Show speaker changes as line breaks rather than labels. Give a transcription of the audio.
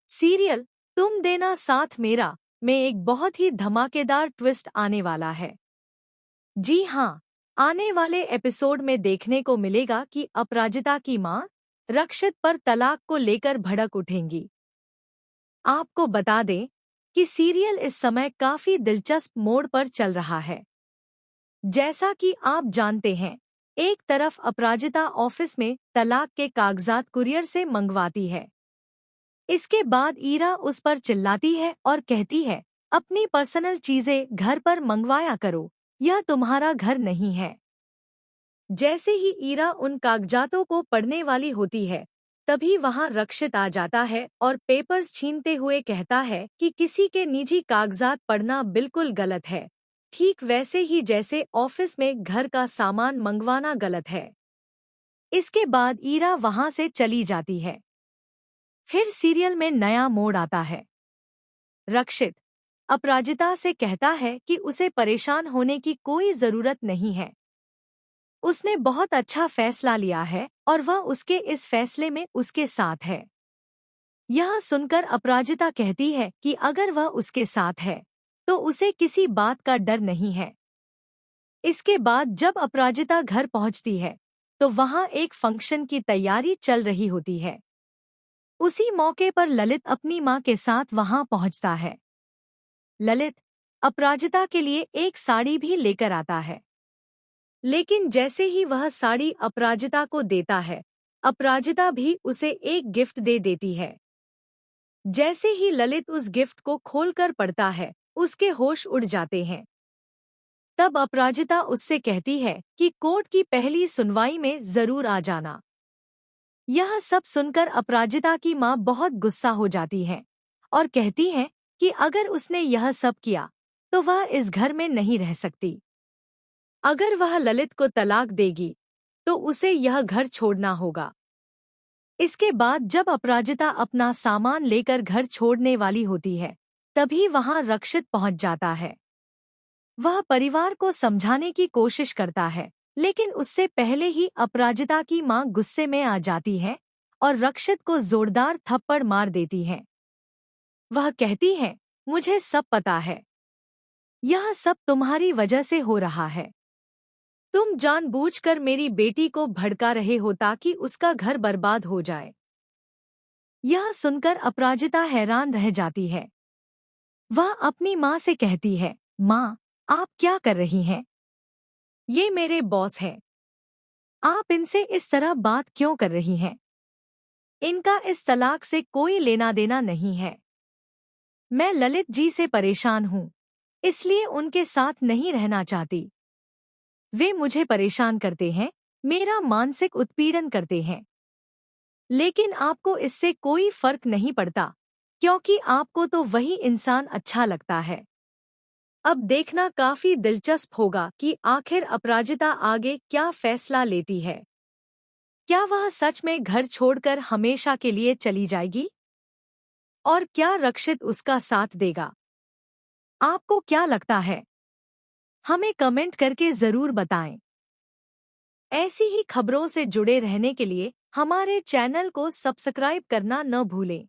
Serial तुम देना साथ मेरा में एक बहुत ही धमाकेदार ट्विस्ट आने वाला है। जी हाँ, आने वाले एपिसोड में देखने को मिलेगा कि अपराजिता की मां रक्षित पर तलाक को लेकर भड़क उठेंगी। आपको बता दें कि सीरियल इस समय काफी दिलचस्प मोड़ पर चल रहा है। जैसा कि आप जानते हैं, एक तरफ अपराजिता ऑफिस में तलाक के कागजात कुरियर से मंगवाती है। इसके बाद ईरा उस पर चिल्लाती है और कहती है, अपनी पर्सनल चीजें घर पर मंगवाया करो, यह तुम्हारा घर नहीं है। जैसे ही ईरा उन कागजातों को पढ़ने वाली होती है, तभी वहां रक्षित आ जाता है और पेपर्स छीनते हुए कहता है कि किसी के निजी कागजात पढ़ना बिल्कुल गलत है, ठीक वैसे ही जैसे ऑफिस में घर का सामान मंगवाना गलत है। इसके बाद ईरा वहां से चली जाती है। फिर सीरियल में नया मोड़ आता है। रक्षित अपराजिता से कहता है कि उसे परेशान होने की कोई जरूरत नहीं है। उसने बहुत अच्छा फैसला लिया है और वह उसके इस फैसले में उसके साथ है। यह सुनकर अपराजिता कहती है कि अगर वह उसके साथ है, तो उसे किसी बात का डर नहीं है। इसके बाद जब अपराजिता घर पहुंचती है, तो वहां एक फंक्शन की तैयारी चल रही होती है। उसी मौके पर ललित अपनी मां के साथ वहां पहुंचता है। ललित अपराजिता के लिए एक साड़ी भी लेकर आता है। लेकिन जैसे ही वह साड़ी अपराजिता को देता है, अपराजिता भी उसे एक गिफ्ट दे देती है। जैसे ही ललित उस गिफ्ट को खोलकर पढ़ता है, उसके होश उड़ जाते हैं। तब अपराजिता उससे कहती है कि कोर्ट की पहली सुनवाई में जरूर आ जाना। यह सब सुनकर अपराजिता की मां बहुत गुस्सा हो जाती है और कहती है कि अगर उसने यह सब किया, तो वह इस घर में नहीं रह सकती। अगर वह ललित को तलाक देगी, तो उसे यह घर छोड़ना होगा। इसके बाद जब अपराजिता अपना सामान लेकर घर छोड़ने वाली होती है, तभी वहां रक्षित पहुंच जाता है। वह परिवार को समझाने की कोशिश करता है, लेकिन उससे पहले ही अपराजिता की मां गुस्से में आ जाती है और रक्षित को जोरदार थप्पड़ मार देती है। वह कहती है, मुझे सब पता है। यह सब तुम्हारी वजह से हो रहा है। तुम जानबूझकर मेरी बेटी को भड़का रहे हो ताकि उसका घर बर्बाद हो जाए। यह सुनकर अपराजिता हैरान रह जाती है। वह अपनी मां से कहती है, मां, आप क्या कर रही हैं? ये मेरे बॉस हैं। आप इनसे इस तरह बात क्यों कर रही हैं? इनका इस तलाक से कोई लेना देना नहीं है। मैं ललित जी से परेशान हूँ, इसलिए उनके साथ नहीं रहना चाहती। वे मुझे परेशान करते हैं, मेरा मानसिक उत्पीड़न करते हैं। लेकिन आपको इससे कोई फर्क नहीं पड़ता, क्योंकि आपको तो वही इंसान अच्छा लगता है। अब देखना काफी दिलचस्प होगा कि आखिर अपराजिता आगे क्या फैसला लेती है। क्या वह सच में घर छोड़कर हमेशा के लिए चली जाएगी? और क्या रक्षित उसका साथ देगा? आपको क्या लगता है? हमें कमेंट करके जरूर बताएं। ऐसी ही खबरों से जुड़े रहने के लिए हमारे चैनल को सब्सक्राइब करना न भूलें।